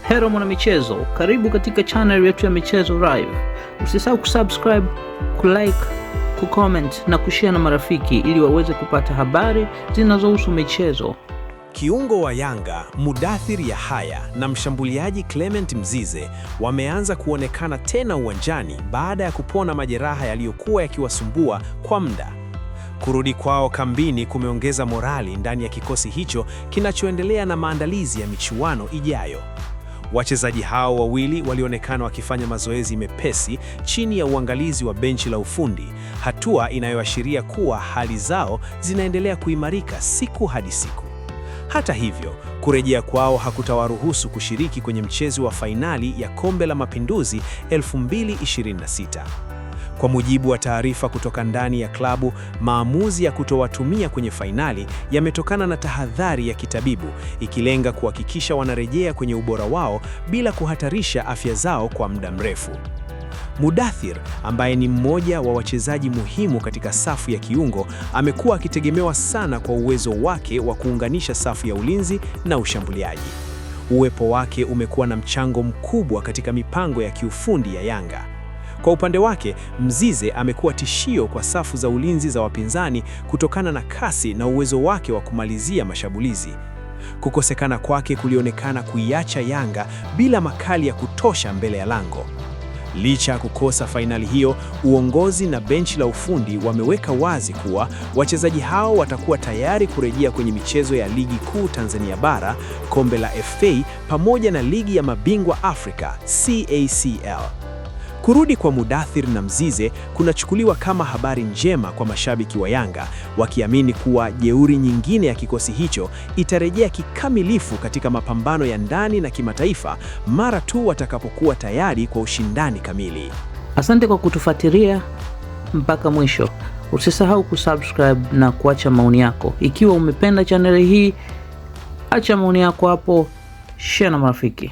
Hello mwana michezo, karibu katika channel yetu ya Michezo Live. Usisahau kusubscribe, kulike, kucomment na kushare na marafiki ili waweze kupata habari zinazohusu michezo. Kiungo wa Yanga Mudathir Yahaya na mshambuliaji Clement Mzize wameanza kuonekana tena uwanjani baada ya kupona majeraha yaliyokuwa yakiwasumbua kwa muda. Kurudi kwao kambini kumeongeza morali ndani ya kikosi hicho kinachoendelea na maandalizi ya michuano ijayo. Wachezaji hao wawili walionekana wakifanya mazoezi mepesi chini ya uangalizi wa benchi la ufundi, hatua inayoashiria kuwa hali zao zinaendelea kuimarika siku hadi siku. Hata hivyo, kurejea kwao hakutawaruhusu kushiriki kwenye mchezo wa fainali ya Kombe la Mapinduzi 2026. Kwa mujibu wa taarifa kutoka ndani ya klabu, maamuzi ya kutowatumia kwenye fainali yametokana na tahadhari ya kitabibu, ikilenga kuhakikisha wanarejea kwenye ubora wao bila kuhatarisha afya zao kwa muda mrefu. Mudathir, ambaye ni mmoja wa wachezaji muhimu katika safu ya kiungo, amekuwa akitegemewa sana kwa uwezo wake wa kuunganisha safu ya ulinzi na ushambuliaji. Uwepo wake umekuwa na mchango mkubwa katika mipango ya kiufundi ya Yanga. Kwa upande wake, Mzize amekuwa tishio kwa safu za ulinzi za wapinzani kutokana na kasi na uwezo wake wa kumalizia mashambulizi. Kukosekana kwake kulionekana kuiacha Yanga bila makali ya kutosha mbele ya lango. Licha ya kukosa fainali hiyo, uongozi na benchi la ufundi wameweka wazi kuwa wachezaji hao watakuwa tayari kurejea kwenye michezo ya Ligi Kuu Tanzania Bara, Kombe la FA pamoja na Ligi ya Mabingwa Afrika CACL. Kurudi kwa Mudathir na Mzize kunachukuliwa kama habari njema kwa mashabiki wa Yanga, wakiamini kuwa jeuri nyingine ya kikosi hicho itarejea kikamilifu katika mapambano ya ndani na kimataifa mara tu watakapokuwa tayari kwa ushindani kamili. Asante kwa kutufuatilia mpaka mwisho. Usisahau kusubscribe na kuacha maoni yako. Ikiwa umependa channel hii, acha maoni yako hapo, share na marafiki.